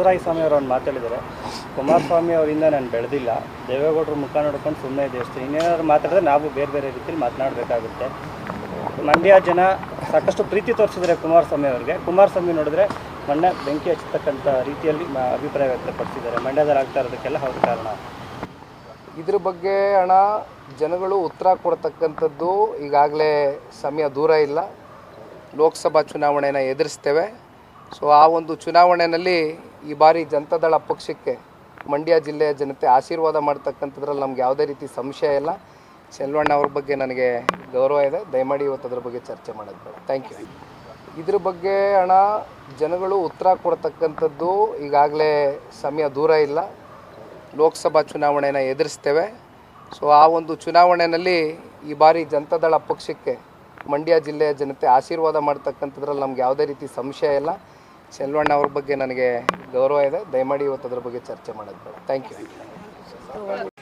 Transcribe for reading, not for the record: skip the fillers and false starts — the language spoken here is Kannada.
ಚಲುವರಾಯಸ್ವಾಮಿ ಅವರು ಒಂದು ಮಾತಾಡಿದ್ದಾರೆ, ಕುಮಾರಸ್ವಾಮಿ ಅವರಿಂದ ನಾನು ಬೆಳೆದಿಲ್ಲ, ದೇವೇಗೌಡರು ಮುಖ ನೋಡ್ಕೊಂಡು ಸುಮ್ಮನೆ ಇದೆ ಅಷ್ಟೇ, ಇನ್ನೇನಾದ್ರು ಮಾತಾಡಿದ್ರೆ ನಾವು ಬೇರೆ ಬೇರೆ ರೀತಿಯಲ್ಲಿ ಮಾತನಾಡಬೇಕಾಗುತ್ತೆ. ಮಂಡ್ಯ ಜನ ಸಾಕಷ್ಟು ಪ್ರೀತಿ ತೋರಿಸಿದರೆ ಕುಮಾರಸ್ವಾಮಿ ಅವರಿಗೆ. ಕುಮಾರಸ್ವಾಮಿ ನೋಡಿದ್ರೆ ಮಂಡ್ಯ ಬೆಂಕಿ ಹಚ್ಚತಕ್ಕಂಥ ರೀತಿಯಲ್ಲಿ ಅಭಿಪ್ರಾಯ ವ್ಯಕ್ತಪಡಿಸಿದ್ದಾರೆ. ಮಂಡ್ಯದಲ್ಲಿ ಆಗ್ತಾ ಇರೋದಕ್ಕೆಲ್ಲ ಅವ್ರ ಕಾರಣ. ಇದ್ರ ಬಗ್ಗೆ ಹಣ ಜನಗಳು ಉತ್ತರ ಕೊಡ್ತಕ್ಕಂಥದ್ದು ಈಗಾಗಲೇ ಸಮಯ ದೂರ ಇಲ್ಲ. ಲೋಕಸಭಾ ಚುನಾವಣೆನ ಎದುರಿಸ್ತೇವೆ. ಸೊ ಆ ಒಂದು ಚುನಾವಣೆಯಲ್ಲಿ ಈ ಬಾರಿ ಜನತಾದಳ ಪಕ್ಷಕ್ಕೆ ಮಂಡ್ಯ ಜಿಲ್ಲೆಯ ಜನತೆ ಆಶೀರ್ವಾದ ಮಾಡ್ತಕ್ಕಂಥದ್ರಲ್ಲಿ ನಮ್ಗೆ ಯಾವುದೇ ರೀತಿ ಸಂಶಯ ಇಲ್ಲ. ಚೆಲ್ವಣ್ಣ ಅವ್ರ ಬಗ್ಗೆ ನನಗೆ ಗೌರವ ಇದೆ. ದಯಮಾಡಿ ಇವತ್ತು ಅದ್ರ ಬಗ್ಗೆ ಚರ್ಚೆ ಮಾಡೋದು ಬೇಡ. Thank you. ಇದ್ರ ಬಗ್ಗೆ ಹಣ ಜನಗಳು ಉತ್ತರ ಕೊಡ್ತಕ್ಕಂಥದ್ದು ಈಗಾಗಲೇ ಸಮಯ ದೂರ ಇಲ್ಲ. ಲೋಕಸಭಾ ಚುನಾವಣೆನ ಎದುರಿಸ್ತೇವೆ. ಸೊ ಆ ಒಂದು ಚುನಾವಣೆಯಲ್ಲಿ ಈ ಬಾರಿ ಜನತಾದಳ ಪಕ್ಷಕ್ಕೆ ಮಂಡ್ಯ ಜಿಲ್ಲೆಯ ಜನತೆ ಆಶೀರ್ವಾದ ಮಾಡ್ತಕ್ಕಂಥದ್ರಲ್ಲಿ ನಮ್ಗೆ ಯಾವುದೇ ರೀತಿ ಸಂಶಯ ಇಲ್ಲ. ಚೆಲ್ವಣ್ಣ ಅವ್ರ ಬಗ್ಗೆ ನನಗೆ ಗೌರವ ಇದೆ. ದಯಮಾಡಿ ಇವತ್ತು ಅದ್ರ ಬಗ್ಗೆ ಚರ್ಚೆ ಮಾಡೋದು ಬೇಡ. Thank you.